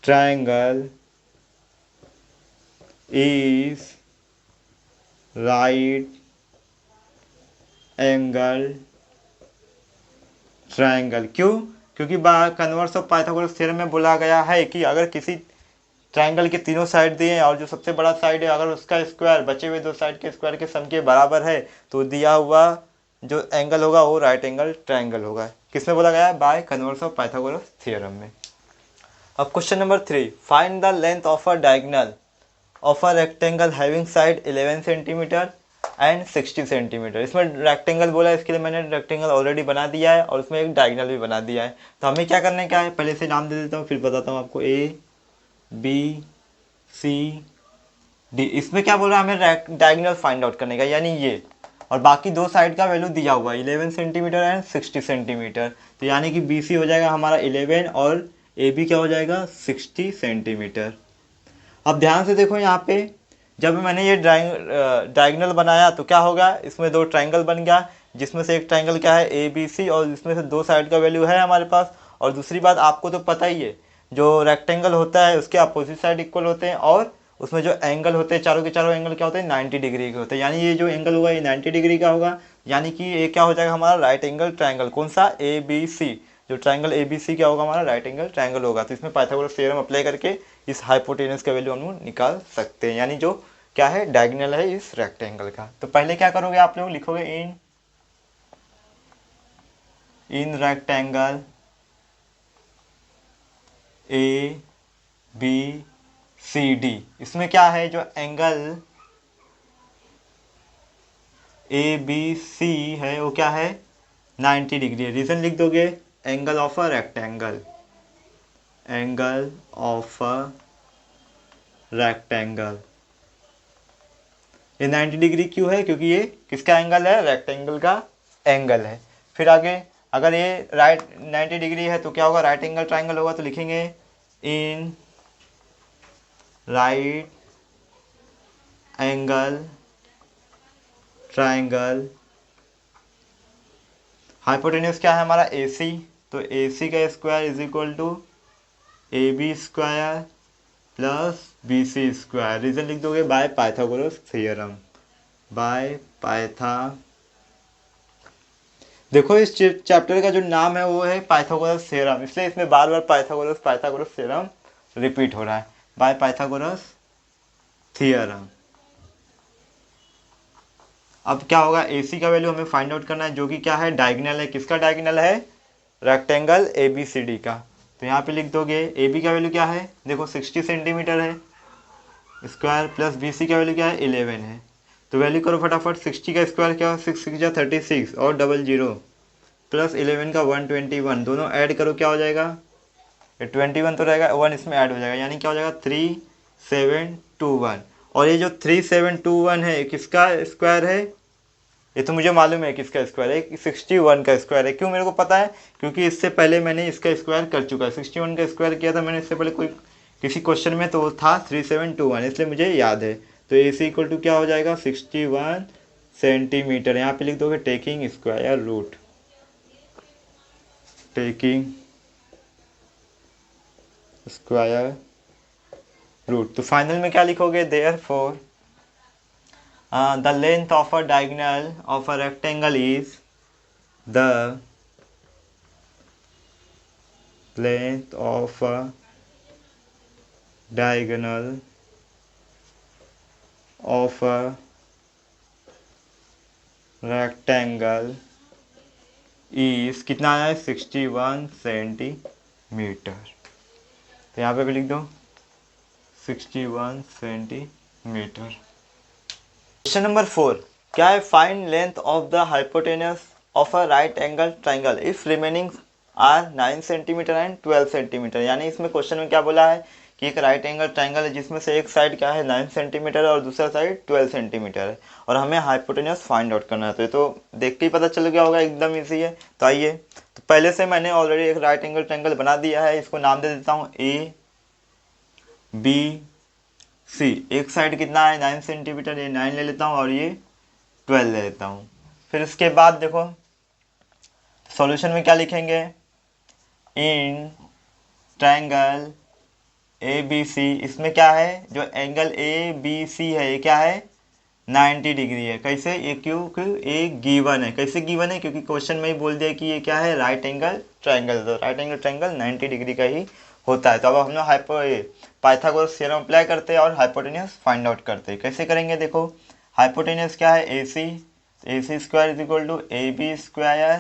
triangle is right angle triangle। क्यों, क्योंकि कन्वर्स ऑफ पाइथागोरस थ्योरम में बोला गया है कि अगर किसी ट्राइंगल के तीनों साइड दिए हैं और जो सबसे बड़ा साइड है अगर उसका स्क्वायर बचे हुए दो साइड के स्क्वायर के सम के बराबर है तो दिया हुआ जो एंगल होगा वो राइट एंगल ट्राइंगल होगा। किसमें बोला गया है, by converse of Pythagoras theorem में। अब question number 3, find the length of a diagonal of a rectangle having side 11 centimetre and 60 centimetre. इसमें रेक्टेंगल बोला है, इसके लिए मैंने रेक्टेंगल ऑलरेडी बना दिया है और उसमें एक डायगोनल भी बना दिया है। तो हमें क्या करने का है, पहले से नाम दे देता हूँ फिर बताता हूँ आपको, A B C D। इसमें क्या बोल रहा है, हमें डायगोनल फाइंड आउट करने का, यानी ये, और बाकी दो साइड का वैल्यू दिया हुआ 11 सेंटीमीटर एंड 60 सेंटीमीटर। तो यानी कि BC हो जाएगा हमारा 11 और AB क्या हो जाएगा 60 सेंटीमीटर। अब ध्यान से देखो यहाँ पे जब मैंने ये डायगोनल बनाया तो क्या होगा, इसमें दो ट्राइंगल बन गया जिसमें से एक ट्राइंगल क्या है ABC और इसमें से दो साइड का वैल्यू है हमारे पास। और दूसरी बात आपको तो पता ही है जो रेक्टेंगल होता है उसके अपोजिट साइड इक्वल होते हैं, और उसमें जो एंगल होते हैं चारों के चारों एंगल क्या होते हैं 90 डिग्री के होते हैं। यानी ये जो एंगल होगा ये 90 डिग्री का होगा, यानी कि ये क्या हो जाएगा हमारा राइट एंगल ट्रायंगल। कौन सा? A B C. जो ट्रायंगल ए बी सी क्या होगा हमारा राइट एंगल ट्रायंगल होगा। तो इसमें पाइथागोरस थ्योरम अप्लाई करके इस हाइपोटेनस का वैल्यू हम लोग निकाल सकते हैं, यानी जो क्या है डायगोनल है इस रेक्टेंगल का। तो पहले क्या करोगे आप लोग, लिखोगे in rectangle A B C D. इसमें क्या है जो एंगल ए बी सी है वो क्या है 90 डिग्री है। रीजन लिख दोगे angle of a rectangle, angle of a rectangle. ये 90 डिग्री क्यों है? क्योंकि ये किसका एंगल है? रेक्टेंगल का एंगल है। फिर आगे अगर ये राइट 90 डिग्री है तो क्या होगा? राइट एंगल ट्रायंगल होगा। तो लिखेंगे in right angle triangle. Hypotenuse क्या है हमारा? A C. तो ए सी का square is equal to A B square plus B C square. Reason लिख दोगे बाय पाइथागोरस थ्योरम, बाय पाइथा। देखो इस चैप्टर का जो नाम है वो है पाइथागोरस थ्योरम, इसलिए इसमें बार बार पाइथागोरस थ्योरम रिपीट हो रहा है, बाय पाइथागोरस थ्योरम। अब क्या होगा? ए सी का वैल्यू हमें फाइंड आउट करना है, जो कि क्या है डायगोनल है। किसका डायगोनल है? Rectangle A B C D का। तो यहाँ पे लिख दोगे ए बी का वैल्यू क्या है, देखो 60 सेंटीमीटर है स्क्वायर, प्लस बी सी का वैल्यू क्या है 11 है। तो वैल्यू करो फटाफट। 60 का स्क्वायर क्या हो? 6 6 जा 36 और डबल जीरो, प्लस 11 का 121, दोनों ऐड करो क्या हो जाएगा? ये 21 तो रहेगा, 1 इसमें ऐड हो जाएगा, यानी क्या हो जाएगा 3721। और ये जो 3721 है किसका स्क्वायर है? ये तो मुझे मालूम है किसका स्क्वायर है, 61 का स्क्वायर है। क्यों मेरे को पता है? क्योंकि इससे पहले मैंने इसका स्क्वायर कर चुका है, 61 का स्क्वायर किया था मैंने इससे पहले कोई किसी क्वेश्चन में, तो वो था 3721, इसलिए मुझे याद है। तो ए सी इक्वल टू क्या हो जाएगा 61 सेंटीमीटर। यहाँ पे लिख दोगे taking square root, taking square root. तो फाइनल में क्या लिखोगे? Therefore the length of a diagonal of a rectangle is the length of a diagonal of a rectangle is कितना है 61 सेंटीमीटर। तो यहाँ पे भी लिख दो 61 सेंटीमीटर। क्वेश्चन नंबर 4 क्या है? Find length of the hypotenuse of a right angle triangle if remaining are 9 centimetre and 12 centimetre. यानी इसमें क्वेश्चन में क्या बोला है कि एक राइट एंगल ट्राइंगल है जिसमें से एक साइड क्या है 9 सेंटीमीटर और दूसरा साइड 12 सेंटीमीटर है, और हमें हाइपोटेनस फाइंड आउट करना है। तो ये तो देख के ही पता चल गया होगा, एकदम ईजी है। तो आइए, तो पहले से मैंने ऑलरेडी एक राइट एंगल ट्राइंगल बना दिया है, इसको नाम दे देता हूँ ए बी सी। एक साइड कितना है 9 सेंटीमीटर, ये 9 ले लेता हूँ और ये 12 ले लेता हूँ। फिर इसके बाद देखो सॉल्यूशन में क्या लिखेंगे? इन ट्रायंगल ए बी सी, इसमें क्या है जो एंगल ए बी सी है ये क्या है 90 डिग्री है। कैसे? ये क्यों ये गिवन है। कैसे गिवन है? क्योंकि क्वेश्चन में ही बोल दिया कि ये क्या है राइट एंगल ट्रायंगल। तो राइट एंगल ट्रायंगल 90 डिग्री का ही होता है। तो अब हम लोग पाइथागोरस थ्योरम अप्लाई करते हैं और हाइपोटेनस फाइंड आउट करते हैं। कैसे करेंगे? देखो हाइपोटेनस क्या है A C, A C square is equal to A B square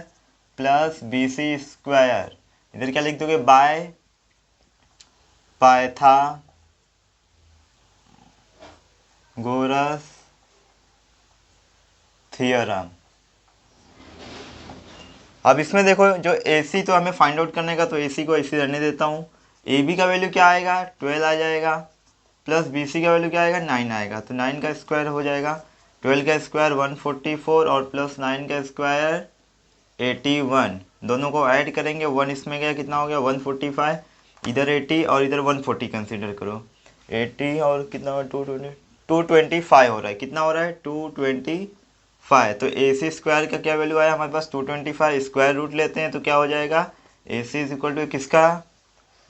plus B C square. इधर क्या लिख दोगे? By Pythagoras theorem. अब इसमें देखो जो ए सी तो हमें फाइंड आउट करने का, तो ए सी को ऐसे रहने देता हूँ। ए बी का वैल्यू क्या आएगा 12 आ जाएगा, प्लस बी सी का वैल्यू क्या आएगा 9 आएगा। तो 9 का स्क्वायर हो जाएगा, 12 का स्क्वायर 144 और प्लस 9 का स्क्वायर 81। दोनों को ऐड करेंगे, 1 इसमें गया कितना हो गया 145, इधर 80 और इधर 140 कंसीडर करो। 80 और कितना हो 225 हो रहा है। कितना हो रहा है 225। तो ए सी स्क्वायर का क्या वैल्यू आया हमारे पास 225। स्क्वायर रूट लेते हैं तो क्या हो जाएगा A C is equal to किसका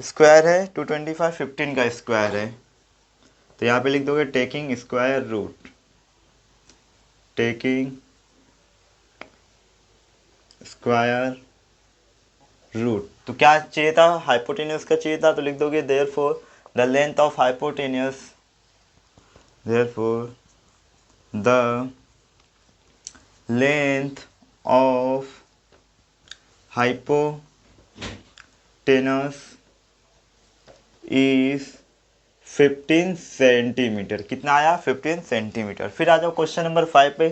स्क्वायर है 225, 15 का स्क्वायर है, तो यहाँ पे लिख दोगे taking square root, taking square root. तो क्या चाहिए था, हाइपोटेन्यूज का चाहिए था, तो लिख दोगे therefore the length of hypotenuse, therefore the length of hypotenuse is 15 centimetre. कितना आया, 15 सेंटीमीटर। फिर आ जाओ क्वेश्चन नंबर 5 पे।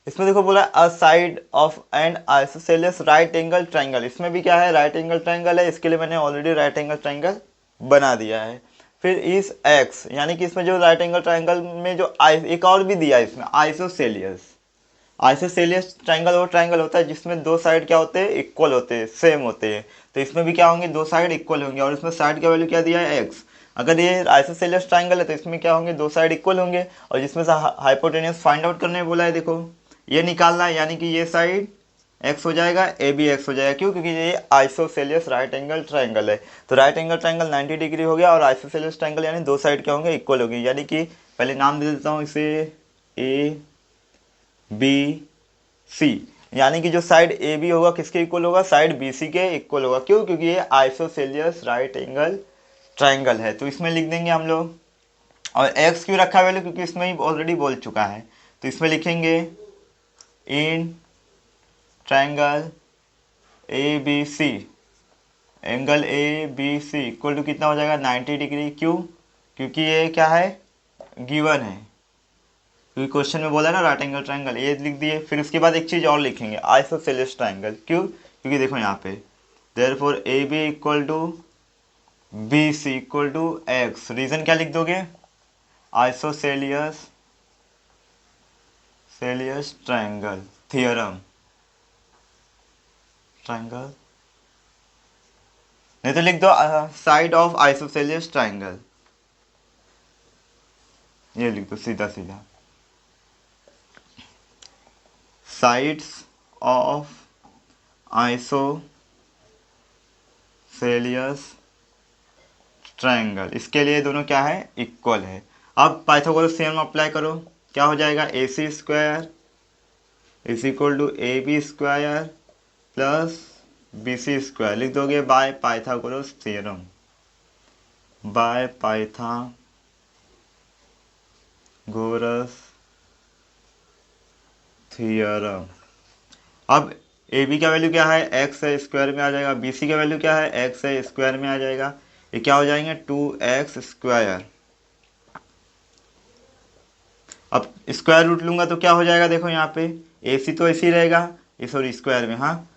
इसमें देखो बोला a side of an isosceles right angle triangle. इसमें भी क्या है, राइट एंगल ट्राइंगल है, इसके लिए मैंने ऑलरेडी राइट एंगल ट्राइंगल बना दिया है। फिर इस एक्स, यानी कि इसमें जो राइट एंगल ट्राइंगल में जो एक और भी दिया है इसमें आइसोसेलियस। आइसोसेलियस ट्राइंगल वो ट्राइंगल होता है जिसमें दो साइड क्या होते हैं, इक्वल होते हैं, सेम होते हैं। तो इसमें भी क्या होंगे, दो साइड इक्वल होंगे, और इसमें साइड का वैल्यू क्या दिया है, एक्स। अगर ये आइसोसेलियस ट्राइंगल है तो इसमें क्या होंगे, दो साइड इक्वल होंगे, और जिसमें से हाइपोटेन्यूज फाइंड आउट करने बोला है, देखो ये निकालना है, यानी कि ये साइड एक्स हो जाएगा, ए बी एक्स हो जाएगा। क्यों, क्योंकि ये आइसोसेलियस राइट एंगल ट्राइंगल है। तो राइट एंगल ट्राइंगल 90 डिग्री हो गया, और आइसोसेलियस ट्राइंगल यानी दो साइड क्या होंगे, इक्वल होगी। यानी कि पहले नाम दे देता हूँ इसे ए बी सी, यानी कि जो साइड ए बी होगा किसके इक्वल होगा, साइड बी सी के इक्वल होगा। क्यों, क्योंकि ये आइसोसेलियस राइट एंगल ट्राइंगल है। तो इसमें लिख देंगे हम लोग, और एक्स क्यों रखा वैल्यू, क्योंकि इसमें ही ऑलरेडी बोल चुका है। तो इसमें लिखेंगे in triangle A B C, angle A B C equal to कितना हो जाएगा, 90 डिग्री। क्यों, क्योंकि ये क्या है, गिवन है, क्योंकि क्वेश्चन में बोला है ना राइट एंगल ट्राइंगल, ये लिख दिए। फिर उसके बाद एक चीज़ और लिखेंगे, आइसोसेलियस ट्राइंगल। क्यों, क्योंकि देखो यहाँ पे therefore A B equal to B C equal to X. Reason क्या लिख दोगे, आइसोसेलियस सेलियस ट्राइंगल थियरम, ट्राइंगल, नहीं तो लिख दो साइड ऑफ आइसोसेलियस ट्राइंगल, ये लिख दो सीधा सीधा, साइड्स ऑफ आइसोसेलियस ट्राइंगल, इसके लिए दोनों क्या है, इक्वल है। अब पाइथागोरस थ्योरम अप्लाई करो, क्या हो जाएगा, A C square is equal to A B square plus B C square. लिख दोगे by Pythagoras theorem, by Pythagoras theorem. अब ए बी का वैल्यू क्या है, एक्स है, स्क्वायर में आ जाएगा। बी सी का वैल्यू क्या है, एक्स है, स्क्वायर में आ जाएगा। ये क्या हो जाएंगे, 2x स्क्वायर। अब स्क्वायर रूट लूंगा तो क्या हो जाएगा, देखो यहाँ पे ए सी तो ऐसे ही रहेगा, ये सॉरी स्क्वायर में, हाँ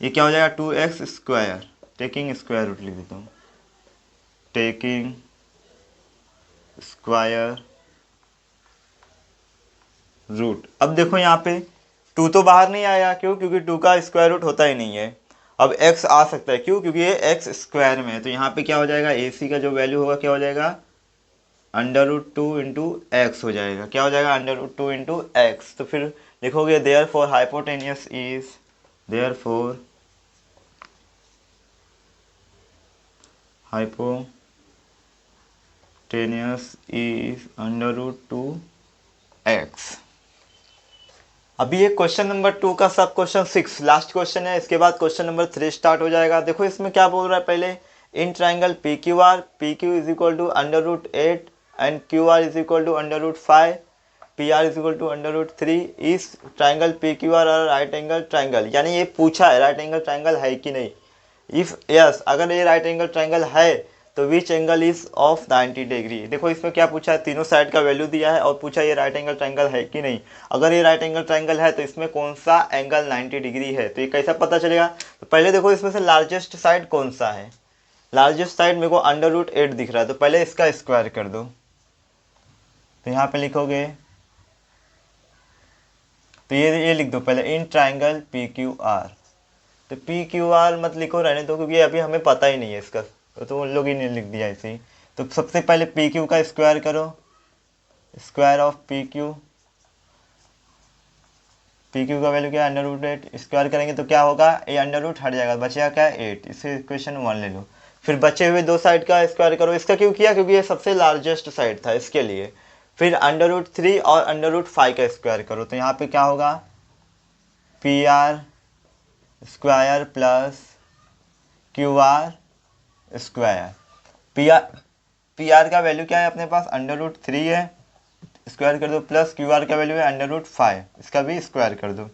ये क्या हो जाएगा, 2x square, taking square root लिख देता हूँ, टेकिंग स्क्वायर रूट। अब देखो यहाँ पे 2 तो बाहर नहीं आया, क्यों, क्योंकि 2 का स्क्वायर रूट होता ही नहीं है। अब x आ सकता है, क्यों, क्योंकि ये x स्क्वायर में है। तो यहाँ पे क्या हो जाएगा, ए सी का जो वैल्यू होगा क्या हो जाएगा, √2 इंटू एक्स हो जाएगा। क्या हो जाएगा, √2 इंटू एक्स। तो फिर लिखोगे therefore hypotenuse is, therefore hypotenuse is √2 X. अभी ये क्वेश्चन नंबर 2 का सब क्वेश्चन 6 लास्ट क्वेश्चन है, इसके बाद क्वेश्चन नंबर 3 स्टार्ट हो जाएगा। देखो इसमें क्या बोल रहा है, पहले in triangle P Q R, P Q is equal to √8 and Q R is equal to √5, P R is equal to √3। इस triangle P Q R right angle triangle, यानी ये पूछा है राइट एंगल ट्राइंगल है कि नहीं। इफ यस, अगर ये राइट एंगल ट्राइंगल है तो which angle is of 90 degree. देखो इसमें क्या पूछा है, तीनों साइड का वैल्यू दिया है और पूछा ये राइट एंगल ट्राइंगल है कि नहीं। अगर ये राइट एंगल ट्राइंगल है तो इसमें कौन सा एंगल 90 डिग्री है, तो ये कैसा पता चलेगा। तो पहले देखो इसमें से लार्जेस्ट साइड कौन सा है, लार्जेस्ट साइड मेरे को √8 दिख रहा है, तो पहले इसका स्क्वायर कर दो। तो यहाँ पे लिखोगे, तो ये लिख दो पहले in triangle P Q are. तो पी क्यू आर मत लिखो, रहने दो, क्योंकि अभी हमें पता ही नहीं है इसका, तो उन लोग ही नहीं लिख दिया ऐसे ही। तो सबसे पहले पी क्यू का स्क्वायर करो, square of P Q, P Q का वैल्यू क्या है, √8। स्क्वायर करेंगे तो क्या होगा, ये अंडर रूट हट जाएगा, बचेगा क्या, 8। इसे इक्वेशन 1 ले लो। फिर बचे हुए दो साइड का स्क्वायर करो। इसका क्यों किया? क्योंकि ये सबसे लार्जेस्ट साइड था इसके लिए। फिर √3 और √5 का स्क्वायर करो, तो यहाँ पे क्या होगा? PR square plus QR square. PR का वैल्यू क्या है अपने पास? √3 है, स्क्वायर कर दो, प्लस QR का वैल्यू है √5, इसका भी स्क्वायर कर दो।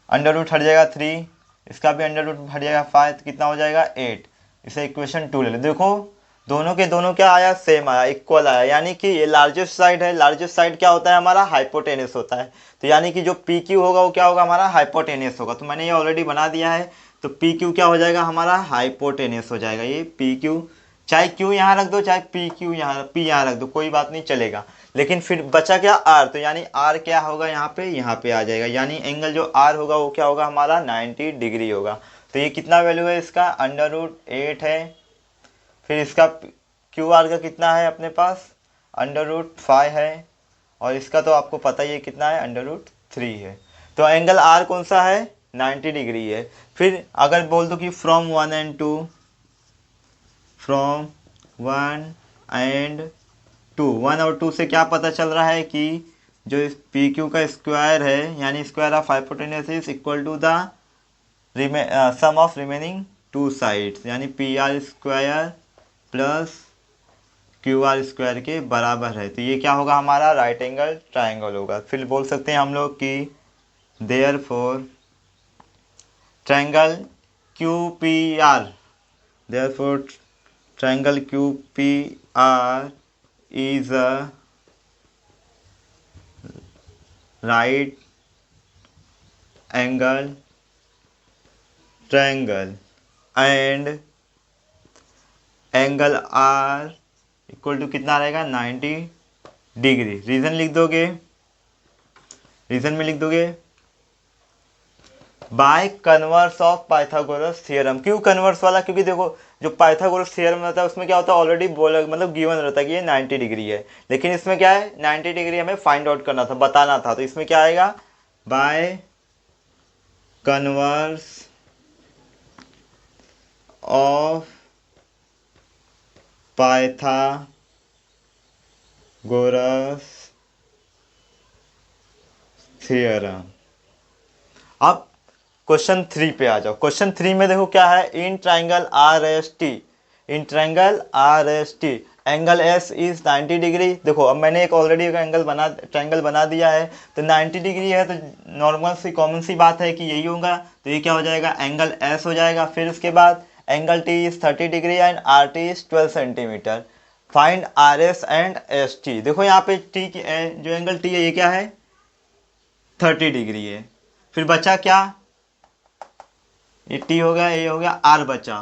अंडर रूट हट जाएगा 3, इसका भी अंडर रूट हट जाएगा 5, तो कितना हो जाएगा 8। इसे इक्वेशन 2 ले लो। देखो दोनों के दोनों क्या आया? सेम आया, इक्वल आया, यानी कि ये लार्जेस्ट साइड है। लार्जेस्ट साइड क्या होता है हमारा? हाइपोटेनस होता है। तो यानी कि जो PQ होगा वो क्या होगा हमारा? हाइपोटेनस होगा। तो मैंने ये ऑलरेडी बना दिया है। तो PQ क्या हो जाएगा हमारा? हाइपोटेनस हो जाएगा। ये PQ, चाहे Q यहाँ रख दो, चाहे PQ यहाँ P यहाँ रख दो, कोई बात नहीं, चलेगा। लेकिन फिर बचा क्या? R। तो यानी R क्या होगा यहाँ पे आ जाएगा, यानी एंगल जो R होगा वो क्या होगा हमारा? 90 डिग्री होगा। तो ये कितना वैल्यू है इसका? √8 है। फिर इसका QR का कितना है अपने पास? √5 है। और इसका तो आपको पता ही है कितना है? √3 है। तो एंगल R कौन सा है? 90 डिग्री है। फिर अगर बोल दो कि फ्रॉम 1 and 2, फ्रॉम 1 and 2, 1 और 2 से क्या पता चल रहा है कि जो इस PQ का स्क्वायर है, यानी square of hypotenuse is equal to the sum of remaining 2 sides, यानी PR square plus QR square के बराबर है। तो ये क्या होगा हमारा? राइट एंगल ट्राइंगल होगा। फिर बोल सकते हैं हम लोग कि therefore triangle QPR, therefore triangle QPR is a right angle triangle and angle R equal to कितना रहेगा? 90 डिग्री। रीजन लिख दोगे, रीजन में लिख दोगे by converse of Pythagoras theorem. क्यों कन्वर्स वाला? क्योंकि देखो जो पाइथागोरस थ्योरम रहता है उसमें क्या होता है? ऑलरेडी बोला, मतलब गिवन रहता है कि ये 90 डिग्री है। लेकिन इसमें क्या है? 90 डिग्री हमें फाइंड आउट करना था, बताना था। तो इसमें क्या आएगा? By converse of Pythagoras theorem. अब क्वेश्चन 3 पे आ जाओ। क्वेश्चन 3 में देखो क्या है? In triangle RST, in triangle RST angle S is 90 degree. देखो अब मैंने एक ऑलरेडी एक ट्राइंगल बना दिया है। तो 90 डिग्री है तो नॉर्मल सी कॉमन सी बात है कि यही होगा। तो ये क्या हो जाएगा? एंगल S हो जाएगा। फिर उसके बाद angle T is 30 degree and RT is 12 centimetre. Find RS and ST। देखो यहाँ पे T जो एंगल T है ये क्या है? 30 डिग्री है। फिर बचा क्या? ये T हो गया, ये हो गया, R बचा।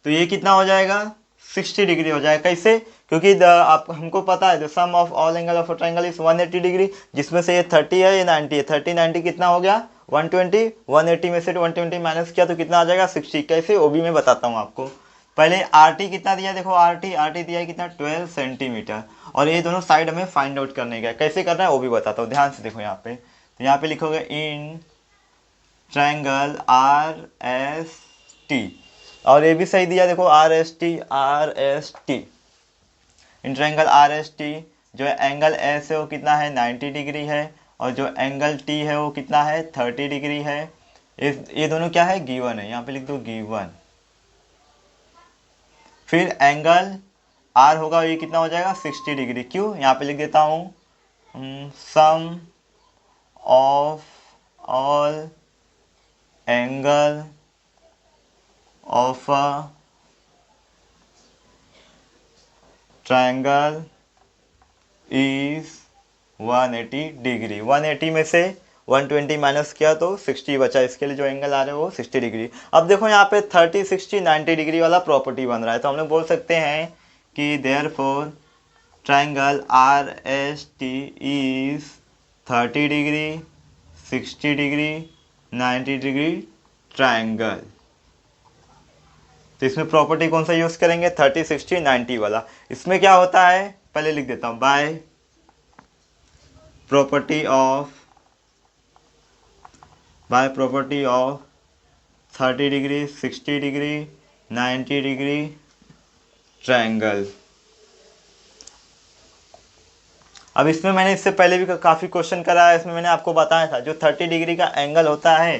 तो ये कितना हो जाएगा? 60 डिग्री हो जाएगा। कैसे? क्योंकि आप हमको पता है the sum of all angle of a triangle is 180 degree, जिसमें से ये 30 है, ये 90 है। 30 90 कितना हो गया? 120। 180 में से 120 माइनस किया तो कितना आ जाएगा? 60। कैसे? वो भी मैं बताता हूँ आपको। पहले RT कितना दिया? देखो RT दिया है कितना? 12 सेंटीमीटर। और ये दोनों साइड हमें फाइंड आउट करने का, कैसे करना है वो भी बताता हूँ, ध्यान से देखो यहाँ पे। तो यहाँ पे लिखोगे इन ट्रायंगल RST, और ये भी सही दिया, देखो RST। इन ट्रायंगल RST जो एंगल S है वो कितना है? 90 डिग्री है। और जो एंगल T है वो कितना है? 30 डिग्री है। ये दोनों क्या है? गिवन है, यहाँ पे लिख दो गिवन। फिर एंगल R होगा, ये कितना हो जाएगा? 60 डिग्री। क्यों? यहाँ पे लिख देता हूँ sum of all angle of a triangle is 180 degree. 180 में से 120 माइनस किया तो 60 बचा। इसके लिए जो एंगल आ रहा है वो 60 डिग्री। अब देखो यहाँ पे 30 60 90 डिग्री वाला प्रॉपर्टी बन रहा है। तो हम लोग बोल सकते हैं कि therefore triangle RST is 30 degree 60 degree 90 degree triangle. तो इसमें प्रॉपर्टी कौन सा यूज करेंगे? 30 60 90 वाला। इसमें क्या होता है पहले लिख देता हूं, by property of 30 degree 60 degree 90 degree triangle. अब इसमें मैंने इससे पहले भी काफ़ी क्वेश्चन कराया, इसमें मैंने आपको बताया था जो 30 डिग्री का एंगल होता है,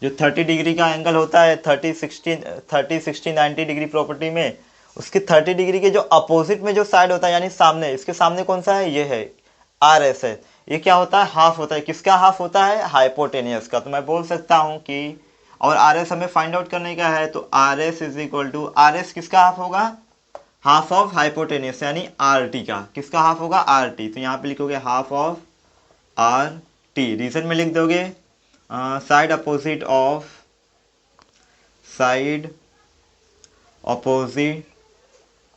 जो 30 डिग्री का एंगल होता है 30 60 90 डिग्री प्रॉपर्टी में, उसके 30 डिग्री के जो अपोजिट में जो साइड होता है यानी सामने, इसके सामने कौन सा है, ये है आर एस है। ये क्या होता है, हाफ होता है। किसका हाफ होता है, हाइपोटेनियस का। तो मैं बोल सकता हूँ कि, और आर एस हमें फाइंड आउट करने का है, तो R S is equal to, R S किसका हाफ होगा, हाफ ऑफ हाइपोटेनियस यानी आर टी का। किसका हाफ होगा, आर टी। तो यहाँ पे लिखोगे half of R T. Reason में लिख दोगे side opposite of, side opposite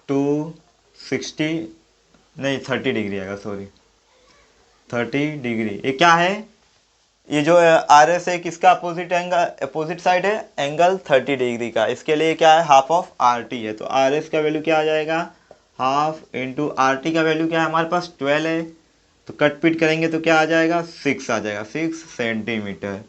to 60, नहीं 30 डिग्री आएगा, सॉरी 30 डिग्री। ये क्या है, ये जो आर एस है किसका अपोजिट एंगल, अपोजिट साइड है एंगल 30 डिग्री का। इसके लिए क्या है, हाफ ऑफ आर टी है। तो आर एस का वैल्यू क्या आ जाएगा, हाफ इंटू आर टी का वैल्यू क्या है हमारे पास 12 है, तो कट पीट करेंगे तो क्या आ जाएगा, 6 आ जाएगा, 6 सेंटीमीटर।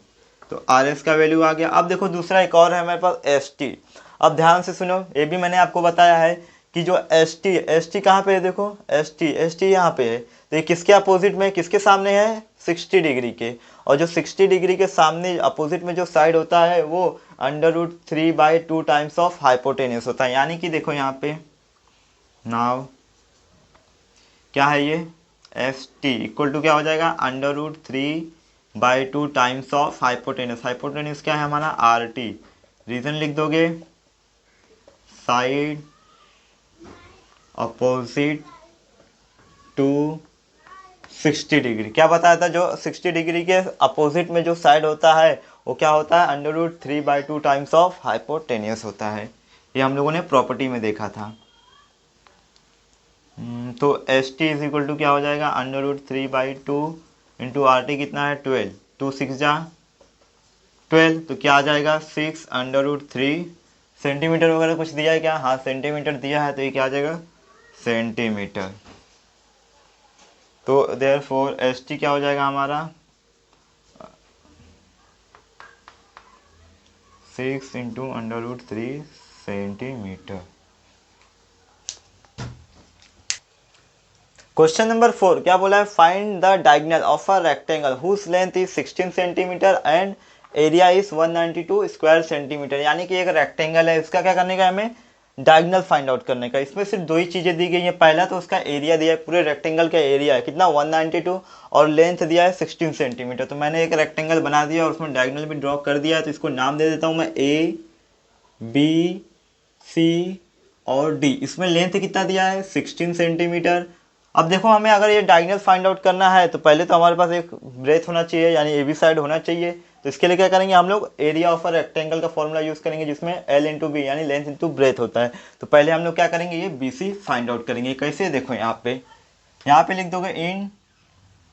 तो आर एस का वैल्यू आ गया। अब देखो दूसरा एक और है हमारे पास एस टी। अब ध्यान से सुनो, ये भी मैंने आपको बताया है कि जो एस टी कहाँ पे है, देखो एस टी यहाँ पे है। तो ये किसके अपोजिट में, किसके सामने है, 60 डिग्री के। और जो 60 डिग्री के सामने अपोजिट में जो साइड होता है वो √3/2 टाइम्स ऑफ हाइपोटेनियस होता है। यानी कि देखो यहाँ पे नाउ क्या है ये, एस टी इक्वल टू क्या हो जाएगा, √3/2 टाइम्स ऑफ हाइपोटेनियस। हाइपोटेनियस क्या है हमारा, आर टी। रीजन लिख दोगे साइड अपोजिट टू 60 डिग्री। क्या बताया था, जो 60 डिग्री के अपोजिट में जो साइड होता है वो क्या होता है, √3/2 टाइम्स ऑफ हाइपोटेनियस होता है। ये हम लोगों ने प्रॉपर्टी में देखा था। तो S T is equal to क्या हो जाएगा, √3/2 इंटू आर टी कितना है 12, 2 6 जा 12, तो क्या आ जाएगा 6√3 सेंटीमीटर वगैरह कुछ दिया है क्या, हाँ सेंटीमीटर दिया है, तो ये क्या आ जाएगा सेंटीमीटर। तो देयरफॉर एस टी क्या हो जाएगा हमारा 6 इंटू √3 सेंटीमीटर। क्वेश्चन नंबर 4 क्या बोला है, find the diagonal of a rectangle whose length is 16 centimetre and area is 192 square centimetre. यानी कि एक रेक्टेंगल है, इसका क्या करने का हमें, डायगोनल फाइंड आउट करने का। इसमें सिर्फ दो ही चीज़ें दी गई हैं। पहला तो उसका एरिया दिया है, पूरे रेक्टेंगल का एरिया है कितना 192, और लेंथ दिया है 16 सेंटीमीटर। तो मैंने एक रेक्टेंगल बना दिया और उसमें डायगोनल भी ड्रॉ कर दिया है। तो इसको नाम दे देता हूँ मैं ए बी सी और डी। इसमें लेंथ कितना दिया है 16 सेंटीमीटर। अब देखो हमें अगर ये डायगोनल फाइंड आउट करना है तो पहले तो हमारे पास एक ब्रेथ होना चाहिए, यानी ए बी साइड होना चाहिए। तो इसके लिए क्या करेंगे हम लोग, एरिया ऑफ अ रेक्टेंगल का फॉर्मूला यूज़ करेंगे जिसमें एल इंटू बी यानी लेंथ इंटू ब्रेथ होता है। तो पहले हम लोग क्या करेंगे, ये बी सी फाइंड आउट करेंगे। कैसे, देखो यहाँ पे लिख दोगे in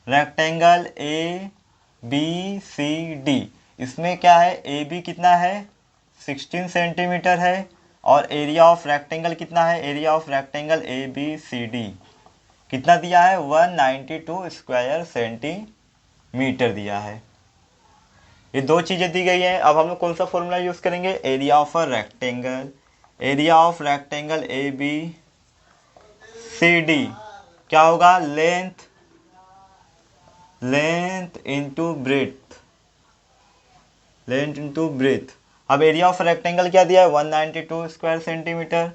rectangle A B C D. इसमें क्या है, ए बी कितना है 16 सेंटीमीटर है, और एरिया ऑफ रेक्टेंगल कितना है, area of rectangle A B C D कितना दिया है 192 स्क्वायर सेंटीमीटर दिया है। ये दो चीज़ें दी गई हैं। अब हम लोग कौन सा फॉर्मूला यूज़ करेंगे, area of a rectangle, area of rectangle A B C D क्या होगा, length into breadth, length into breadth. अब एरिया ऑफ रेक्टेंगल क्या दिया है 192 स्क्वायर सेंटीमीटर,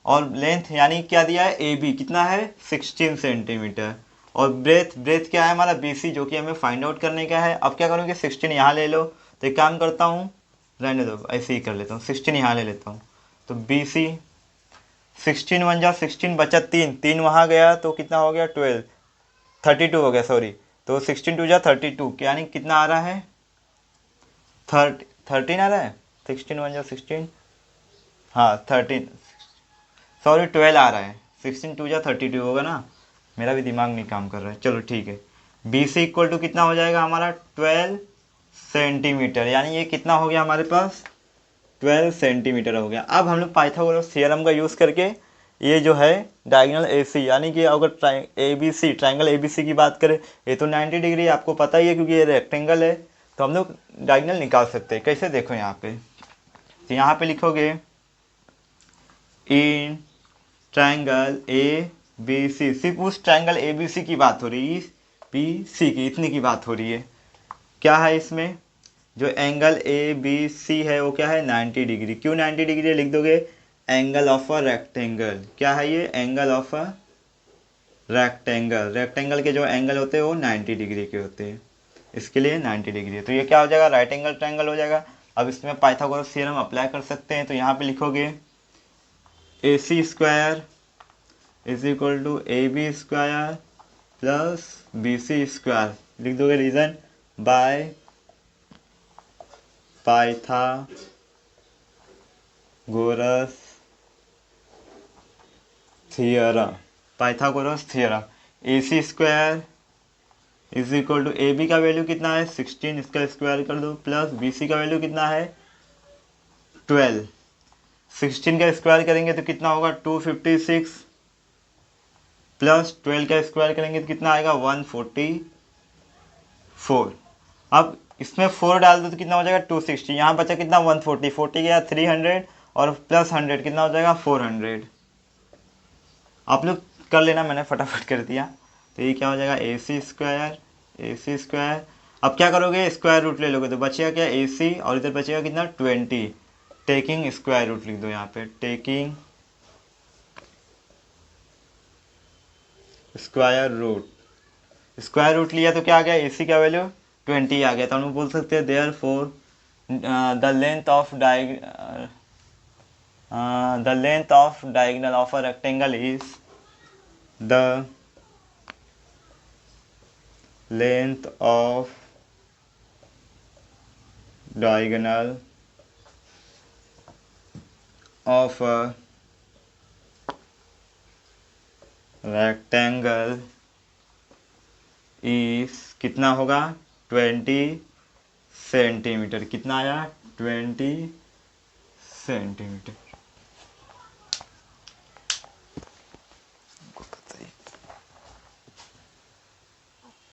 और लेंथ यानी क्या दिया है ए बी कितना है 16 सेंटीमीटर, और ब्रेथ क्या है हमारा बी सी जो कि हमें फाइंड आउट करने का है। अब क्या करूँगी 16 यहाँ ले लो, तो एक काम करता हूँ, रहने दो ऐसे ही कर लेता हूँ, 16 यहाँ ले लेता हूँ। तो बी सी 16 1 जा 16 बचा 3 वहाँ गया तो कितना हो गया 12 32 हो गया, सॉरी। तो 16 2 जा 32 यानी कितना आ रहा है 13 आ रहा है, 16 1 जा 16, हाँ 13, सॉरी 12 आ रहा है, 16 2 जा 32 होगा ना, मेरा भी दिमाग नहीं काम कर रहा है। चलो ठीक है, बी सी इक्वल टू कितना हो जाएगा हमारा 12 सेंटीमीटर, यानी ये कितना हो गया हमारे पास 12 सेंटीमीटर हो गया। अब हम लोग पाइथागोरस थ्योरम का यूज़ करके ये जो है डायगोनल ए सी, यानी कि अगर A B C triangle A B C की बात करें, ये तो 90 डिग्री आपको पता ही है क्योंकि ये रेक्टेंगल है, तो हम लोग डायगोनल निकाल सकते हैं। कैसे, देखो यहाँ पे तो यहाँ पे लिखोगे इन ट्रायंगल ए बी सी, सिर्फ उस ट्रायंगल ए बी सी की बात हो रही है, बी सी की इतनी की बात हो रही है। क्या है इसमें, जो एंगल ए बी सी है वो क्या है 90 डिग्री। क्यों 90 डिग्री लिख दोगे, एंगल ऑफ अ रेक्टेंगल। क्या है ये, angle of a rectangle. Rectangle के जो एंगल होते हैं वो 90 डिग्री के होते हैं, इसके लिए 90 डिग्री। तो ये क्या हो जाएगा, राइट एंगल ट्रायंगल हो जाएगा। अब इसमें पाइथागोरस थ्योरम अप्लाई कर सकते हैं। तो यहाँ पे लिखोगे A C square is equal to A B square plus B C square. लिख दोगे reason, by Pythagoras theorem. Pythagoras theorem, A C square is equal to A B का वैल्यू कितना है 16, इसका स्क्वायर कर दो, प्लस बी सी का वैल्यू कितना है 12। 16 का स्क्वायर करेंगे तो कितना होगा 256, प्लस 12 का स्क्वायर करेंगे तो कितना आएगा 144। अब इसमें 4 डाल दो तो कितना हो जाएगा 260। यहाँ बचा कितना 140, 40 गया 300 और प्लस 100 कितना हो जाएगा 400। आप लोग कर लेना, मैंने फटाफट कर दिया। तो ये क्या हो जाएगा A C square, A C square. अब क्या करोगे, स्क्वायर रूट ले लोगे तो बचेगा क्या ए सी, और इधर बचेगा कितना 20। टेकिंग स्क्वायर रूट लिख दो यहाँ पे, taking square root. Square root लिया तो क्या आ गया, ए सी का वैल्यू 20 आ गया। तो हम लोग बोल सकते हैं therefore the length of diagonal of a rectangle is the length of diagonal of a rectangle is कितना होगा 20 सेंटीमीटर। कितना आया 20 सेंटीमीटर।